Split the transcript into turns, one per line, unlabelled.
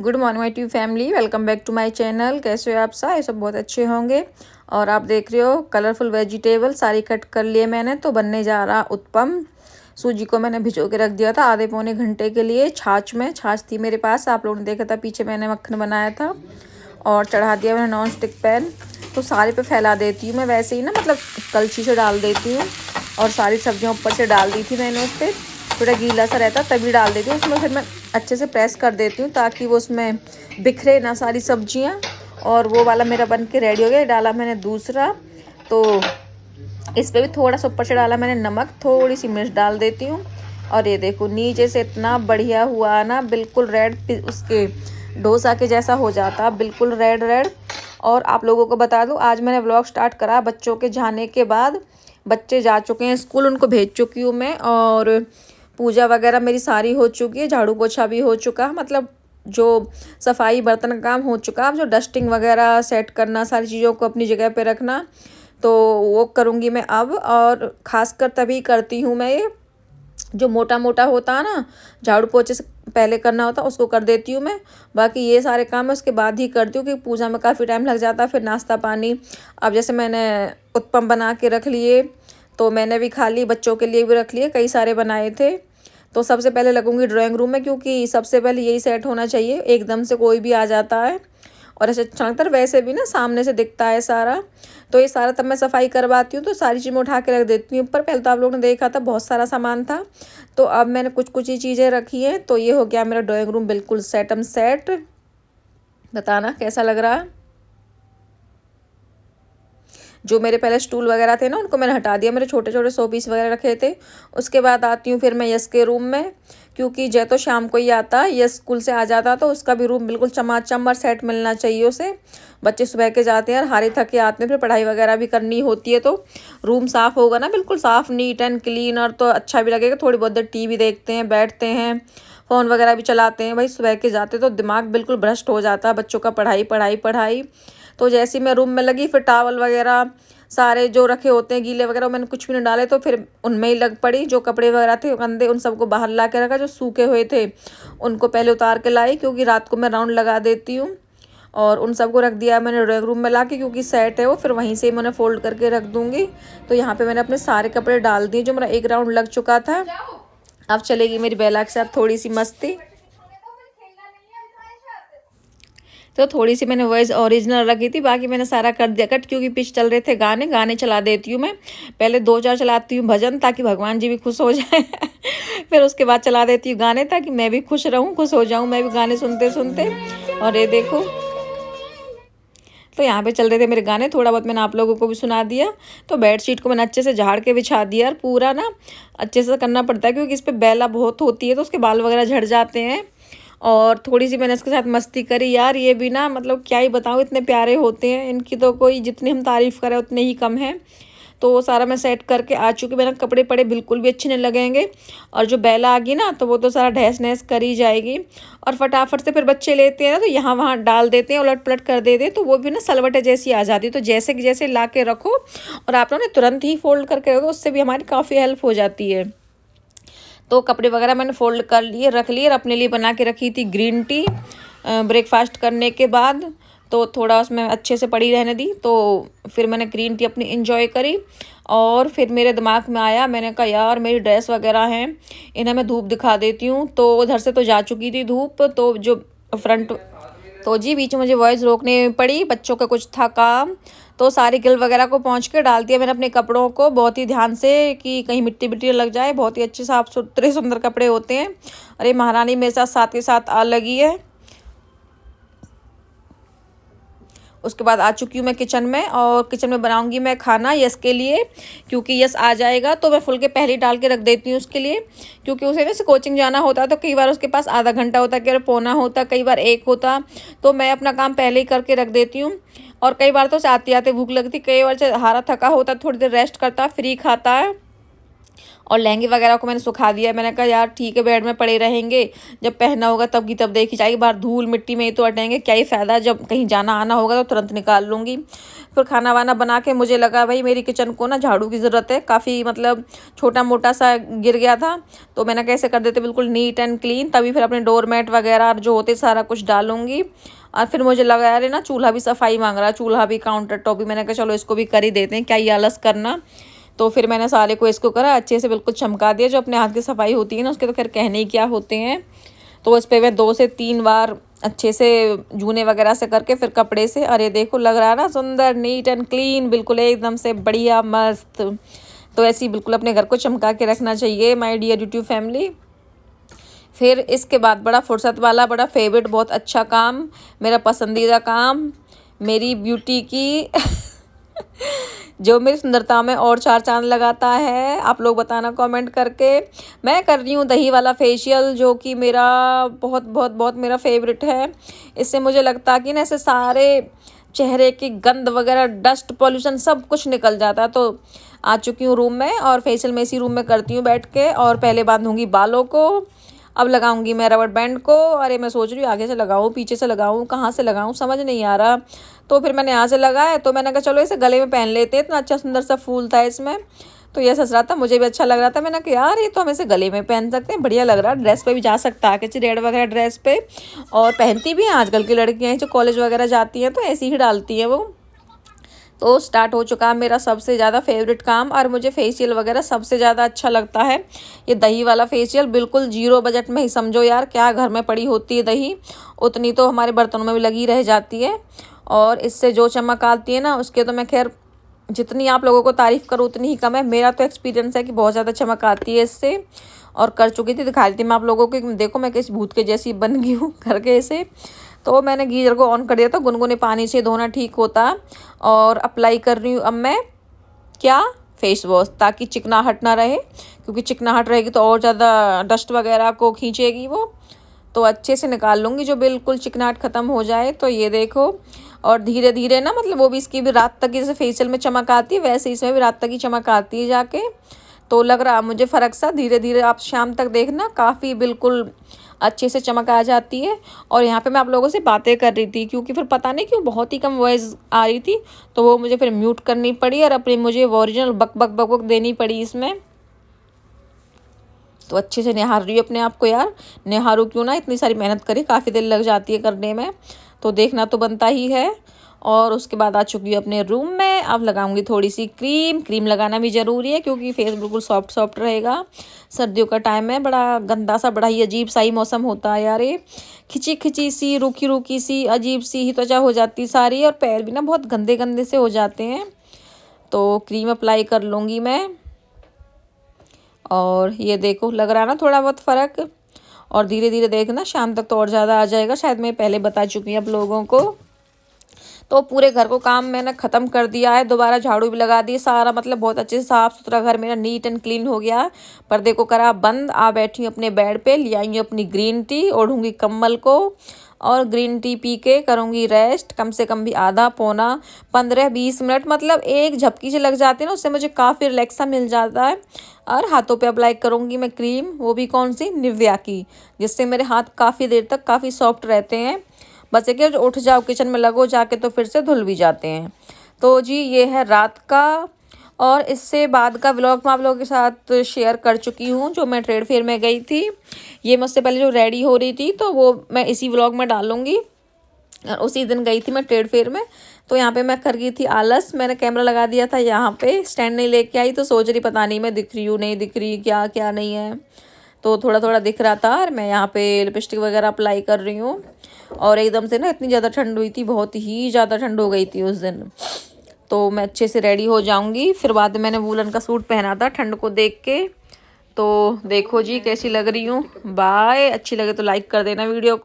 Good morning my ट्यू family, welcome back to my channel. कैसे हो आप सब बहुत अच्छे होंगे। और आप देख रहे हो कलरफुल वेजिटेबल सारी कट कर लिए मैंने। तो बनने जा रहा उत्पम। सूजी को मैंने भिगो के रख दिया था आधे पौने घंटे के लिए छाछ में। छाछ थी मेरे पास, आप लोगों ने देखा था पीछे मैंने मक्खन बनाया था। और चढ़ा दिया मैंने नॉन स्टिक पैन। तो सारे पे फैला देती हूँ मैं, वैसे ही ना मतलब कलछी से डाल देती हूँ। और सारी सब्जियाँ ऊपर से डाल दी थी मैंने उस पर। थोड़ा गीला सा रहता तभी डाल देती हूँ उसमें। फिर मैं अच्छे से प्रेस कर देती हूँ ताकि वो उसमें बिखरे ना सारी सब्जियाँ। और वो वाला मेरा बन के रेडी हो गया। डाला मैंने दूसरा। तो इस पर भी थोड़ा सा ऊपर से डाला मैंने नमक, थोड़ी सी मिर्च डाल देती हूँ। और ये देखो नीचे से इतना बढ़िया हुआ ना, बिल्कुल रेड उसके डोसा के जैसा हो जाता, बिल्कुल रेड रेड। और आप लोगों को बता दूँ, आज मैंने व्लॉग स्टार्ट करा बच्चों के जाने के बाद। बच्चे जा चुके हैं स्कूल, उनको भेज चुकी हूँ मैं। और पूजा वगैरह मेरी सारी हो चुकी है, झाड़ू पोछा भी हो चुका, मतलब जो सफाई बर्तन का काम हो चुका। अब जो डस्टिंग वगैरह सेट करना, सारी चीज़ों को अपनी जगह पे रखना, तो वो करूँगी मैं अब। और ख़ासकर तभी करती हूँ मैं ये, जो मोटा मोटा होता है ना, झाड़ू पोछे से पहले करना होता है उसको कर देती हूँ मैं। बाकी ये सारे काम मैं उसके बाद ही करती हूँ क्योंकि पूजा में काफ़ी टाइम लग जाता है। फिर नाश्ता पानी, अब जैसे मैंने उत्पम बना के रख लिए तो मैंने भी खा ली, बच्चों के लिए भी रख लिए, कई सारे बनाए थे। तो सबसे पहले लगूंगी ड्राइंग रूम में क्योंकि सबसे पहले यही सेट होना चाहिए, एकदम से कोई भी आ जाता है और ऐसे अच्छा लगता है। वैसे भी ना सामने से दिखता है सारा। तो ये सारा तब मैं सफाई करवाती हूँ, तो सारी चीज़ मैं उठा के रख देती हूँ ऊपर। पहले तो आप लोगों ने देखा था बहुत सारा सामान था, तो अब मैंने कुछ कुछ ही चीज़ें रखी हैं। तो ये हो गया मेरा ड्राइंग रूम बिल्कुल सेटम सेट। बताना कैसा लग रहा है। जो मेरे पहले स्टूल वगैरह थे ना, उनको मैंने हटा दिया, मेरे छोटे छोटे शो पीस वगैरह रखे थे। उसके बाद आती हूँ फिर मैं यस के रूम में, क्योंकि जय तो शाम को ही आता, यस स्कूल से आ जाता तो उसका भी रूम बिल्कुल चमाचम और सेट मिलना चाहिए उसे। बच्चे सुबह के जाते हैं और हारे थके आते हैं, फिर पढ़ाई वगैरह भी करनी होती है, तो रूम साफ़ होगा ना बिल्कुल साफ़ नीट एंड क्लीन, और तो अच्छा भी लगेगा। थोड़ी बहुत देर टीवी देखते हैं, बैठते हैं, फ़ोन वगैरह भी चलाते हैं। भाई सुबह के जाते तो दिमाग बिल्कुल भ्रष्ट हो जाता है बच्चों का, पढ़ाई पढ़ाई पढ़ाई। तो जैसे ही मैं रूम में लगी, फिर टावल वगैरह सारे जो रखे होते हैं गीले वगैरह, मैंने कुछ भी नहीं डाले, तो फिर उनमें ही लग पड़ी। जो कपड़े वगैरह थे गंदे उन सबको बाहर ला के रखा, जो सूखे हुए थे उनको पहले उतार के लाई, क्योंकि रात को मैं राउंड लगा देती हूँ। और उन सबको रख दिया मैंने ड्राइंग रूम में ला के, क्योंकि सेट है वो, फिर वहीं से मैंने फोल्ड करके रख दूँगी। तो यहाँ पे मैंने अपने सारे कपड़े डाल दिए, जो मेरा एक राउंड लग चुका था। अब चलेगी मेरी बेला के साथ थोड़ी सी मस्ती। तो थोड़ी सी मैंने वॉइस ओरिजिनल रखी थी, बाकी मैंने सारा कर दिया कट, क्योंकि पिच चल रहे थे गाने, गाने चला देती हूँ मैं। पहले 2-4 चलाती हूँ भजन ताकि भगवान जी भी खुश हो जाए फिर उसके बाद चला देती हूँ गाने ताकि मैं भी खुश रहूँ, खुश हो जाऊँ मैं भी गाने सुनते सुनते। और ये देखो, तो यहाँ पे चल रहे थे मेरे गाने, थोड़ा बहुत मैंने आप लोगों को भी सुना दिया। तो बेडशीट को मैंने अच्छे से झाड़ के बिछा दिया, और पूरा ना अच्छे से करना पड़ता है क्योंकि इस पर बेला बहुत होती है, तो उसके बाल वगैरह झड़ जाते हैं। और थोड़ी सी मैंने इसके साथ मस्ती करी यार, ये भी ना मतलब क्या ही बताऊँ, इतने प्यारे होते हैं, इनकी तो कोई जितनी हम तारीफ़ करें उतने ही कम है। तो वो सारा मैं सेट करके आ चुकी, मेरे कपड़े पड़े बिल्कुल भी अच्छे नहीं लगेंगे। और जो बेला आ गई ना, तो वो तो सारा ढहस नहस करी जाएगी। और फटाफट से फिर बच्चे लेते हैं ना, तो यहाँ वहाँ डाल देते हैं, उलट पलट कर देते हैं, तो वो भी ना सलवटे जैसी आ जाती है। तो जैसे कि जैसे ला के रखो और आप लोगों ने तुरंत ही फोल्ड करके रखो, उससे भी हमारी काफ़ी हेल्प हो जाती है। तो कपड़े वगैरह मैंने फोल्ड कर लिए, रख लिए, और अपने लिए बना के रखी थी ग्रीन टी ब्रेकफास्ट करने के बाद। तो थोड़ा उसमें अच्छे से पड़ी रहने दी, तो फिर मैंने ग्रीन टी अपनी इंजॉय करी। और फिर मेरे दिमाग में आया, मैंने कहा यार मेरी ड्रेस वगैरह हैं, इन्हें मैं धूप दिखा देती हूँ। तो उधर से तो जा चुकी थी धूप, तो जो फ्रंट, तो जी बीच में मुझे वॉइस रोकने पड़ी, बच्चों का कुछ था काम। तो सारी गिल वगैरह को पहुँच के डाल दिया मैंने अपने कपड़ों को बहुत ही ध्यान से, कि कहीं मिट्टी बिट्टी लग जाए। बहुत ही अच्छे साफ सुथरे सुंदर कपड़े होते हैं। अरे महारानी मेरे साथ साथ के साथ आ लगी है। उसके बाद आ चुकी हूँ मैं किचन में, और किचन में बनाऊंगी मैं खाना यस के लिए, क्योंकि यस आ जाएगा तो मैं फुल के पहले ही डाल के रख देती हूँ उसके लिए। क्योंकि उसे वैसे कोचिंग जाना होता है, तो कई बार उसके पास आधा घंटा होता, कई बार पौना होता, कई बार 1 होता, तो मैं अपना काम पहले ही करके रख देती हूँ। और कई बार तो उसे आते आते भूख लगती, कई बार से हारा थका होता, थोड़ी देर रेस्ट करता, फ्री खाता है। और लहंगे वगैरह को मैंने सुखा दिया। मैंने कहा यार ठीक है, बेड में पड़े रहेंगे, जब पहनना होगा तब की तब देखी जाएगी, बाहर धूल मिट्टी में ही तो अटेंगे, क्या ही फ़ायदा, जब कहीं जाना आना होगा तो तुरंत निकाल लूँगी। फिर खाना वाना बना के मुझे लगा भाई मेरी किचन को ना झाड़ू की ज़रूरत है, काफ़ी मतलब छोटा मोटा सा गिर गया था, तो मैंने कैसे कर देते बिल्कुल नीट एंड क्लीन। तभी फिर अपने डोरमेट वगैरह जो होते सारा कुछ डालूंगी। और फिर मुझे लगा यार ना चूल्हा भी सफाई मांग रहा है, चूल्हा भी काउंटर टॉप भी, मैंने कहा चलो इसको भी कर ही देते हैं, क्या ये आलस करना। तो फिर मैंने सारे को इसको करा, अच्छे से बिल्कुल चमका दिया। जो अपने हाथ की सफाई होती है ना उसके तो खैर कहने ही क्या होते हैं। तो इस पर मैं 2 से 3 बार अच्छे से जूने वगैरह से करके फिर कपड़े से, अरे देखो लग रहा है ना सुंदर, नीट एंड क्लीन, बिल्कुल एकदम से बढ़िया मस्त। तो ऐसे ही बिल्कुल अपने घर को चमका के रखना चाहिए माय डियर यूट्यूब फैमिली। फिर इसके बाद बड़ा फुर्सत वाला, बड़ा फेवरेट, बहुत अच्छा काम, मेरा पसंदीदा काम, मेरी ब्यूटी की जो मेरी सुंदरता में और 4 चांद लगाता है, आप लोग बताना कमेंट करके। मैं कर रही हूँ दही वाला फेशियल, जो कि मेरा बहुत बहुत बहुत मेरा फेवरेट है। इससे मुझे लगता है कि ना ऐसे सारे चेहरे की गंद वगैरह, डस्ट पॉल्यूशन सब कुछ निकल जाता है। तो आ चुकी हूँ रूम में, और फेशियल में इसी रूम में करती हूँ बैठ के। और पहले बांधूंगी बालों को, अब लगाऊंगी मैं रबर बैंड को। अरे मैं सोच रही हूँ आगे से लगाऊँ पीछे से लगाऊँ कहाँ से लगाऊँ समझ नहीं आ रहा। तो फिर मैंने यहाँ से लगाया, तो मैंने कहा चलो इसे गले में पहन लेते हैं, इतना अच्छा सुंदर सा फूल था इसमें, तो ये सच रहा था, मुझे भी अच्छा लग रहा था। मैंने कहा यार ये तो हम इसे गले में पहन सकते हैं, बढ़िया लग रहा है, ड्रेस पे भी जा सकता है किसी रेड वगैरह ड्रेस पे। और पहनती भी हैं आजकल की लड़कियाँ जो कॉलेज वगैरह जाती हैं, तो ऐसी ही डालती हैं वो। तो स्टार्ट हो चुका है मेरा सबसे ज़्यादा फेवरेट काम, और मुझे फेशियल वगैरह सबसे ज़्यादा अच्छा लगता है ये दही वाला फेशियल। बिल्कुल 0 बजट में ही समझो यार, क्या घर में पड़ी होती है दही, उतनी तो हमारे बर्तनों में भी लगी रह जाती है। और इससे जो चमक आती है ना उसके तो मैं खैर जितनी आप लोगों को तारीफ़ करूँ उतनी ही कम है। मेरा तो एक्सपीरियंस है कि बहुत ज़्यादा चमक आती है इससे, और कर चुकी थी, दिखा रही थी मैं आप लोगों को, देखो मैं किस भूत के जैसी बन गई हूँ करके इसे। तो मैंने गीजर को ऑन कर दिया था, गुनगुने पानी से धोना ठीक होता। और अप्लाई कर रही हूँ अब मैं क्या, फेस वॉश, ताकि चिकनाहट ना रहे, क्योंकि चिकनाहट रहेगी तो और ज़्यादा डस्ट वगैरह को खींचेगी वो। तो अच्छे से निकाल लूँगी जो बिल्कुल चिकनाहट ख़त्म हो जाए। तो ये देखो, और धीरे धीरे ना मतलब वो भी, इसकी भी रात तक जैसे फेशियल में चमक आती है वैसे इसमें भी रात तक ही चमक आती है जाके। तो लग रहा मुझे फ़र्क सा, धीरे धीरे आप शाम तक देखना काफ़ी बिल्कुल अच्छे से चमक आ जाती है। और यहाँ पे मैं आप लोगों से बातें कर रही थी, क्योंकि फिर पता नहीं क्यों बहुत ही कम वॉइस आ रही थी, तो वो मुझे फिर म्यूट करनी पड़ी, और अपनी मुझे ओरिजिनल बक बक बक बक देनी पड़ी इसमें। तो अच्छे से निहार रही हूँ अपने आप को यार, निहारूँ क्यों ना, इतनी सारी मेहनत करी, काफ़ी देर लग जाती है करने में, तो देखना तो बनता ही है। और उसके बाद आ चुकी हूँ अपने रूम में, अब लगाऊंगी थोड़ी सी क्रीम। क्रीम लगाना भी ज़रूरी है क्योंकि फेस बिल्कुल सॉफ्ट सॉफ्ट रहेगा। सर्दियों का टाइम है, बड़ा गंदा सा, बड़ा ही अजीब सा ही मौसम होता है यार, ये खिंची खिंची सी, रूखी रूखी सी, अजीब सी ही त्वचा हो जाती सारी, और पैर भी ना बहुत गंदे गंदे से हो जाते हैं। तो क्रीम अप्लाई कर लूँगी मैं, और ये देखो लग रहा है ना थोड़ा बहुत फ़र्क। और धीरे धीरे देखना शाम तक तो और ज़्यादा आ जाएगा, शायद मैं पहले बता चुकी हूँ आप लोगों को। तो पूरे घर को काम मैंने ख़त्म कर दिया है, दोबारा झाड़ू भी लगा दी, सारा मतलब बहुत अच्छे से साफ़ सुथरा घर मेरा नीट एंड क्लीन हो गया। पर्दे को करा बंद, आ बैठी हूँ अपने बेड पे, ले आई हूँ अपनी ग्रीन टी, ओढ़ूँगी कम्बल को, और ग्रीन टी पी के करूँगी रेस्ट, कम से कम भी आधा पौना 15-20 मिनट, मतलब एक झपकी से लग जाती है ना, उससे मुझे काफ़ी रिलैक्स सा मिल जाता है। और हाथों पे अप्लाई करूँगी मैं क्रीम, वो भी कौन सी, निविया की, जिससे मेरे हाथ काफ़ी देर तक काफ़ी सॉफ्ट रहते हैं। बस एक जो उठ जाओ किचन में लगो जाके तो फिर से धुल भी जाते हैं। तो जी ये है रात का, और इससे बाद का व्लॉग मैं आप लोगों के साथ शेयर कर चुकी हूँ, जो मैं ट्रेड फेयर में गई थी। ये मुझसे पहले जो रेडी हो रही थी तो वो मैं इसी व्लॉग में डालूँगी। और उसी दिन गई थी मैं ट्रेड फेयर में, तो यहाँ पे मैं कर गई थी आलस, मैंने कैमरा लगा दिया था यहाँ पे, स्टैंड नहीं लेके आई, तो सोच रही पता नहीं मैं दिख रही हूँ नहीं दिख रही, क्या क्या नहीं है, तो थोड़ा थोड़ा दिख रहा था। और मैं यहाँ पे लिपस्टिक वगैरह अप्लाई कर रही हूँ। और एकदम से ना इतनी ज़्यादा ठंड हुई थी, बहुत ही ज़्यादा ठंड हो गई थी उस दिन। तो मैं अच्छे से रेडी हो जाऊँगी, फिर बाद में मैंने वूलन का सूट पहना था ठंड को देख के। तो देखो जी कैसी लग रही हूँ, बाय, अच्छी लगे तो लाइक कर देना वीडियो को।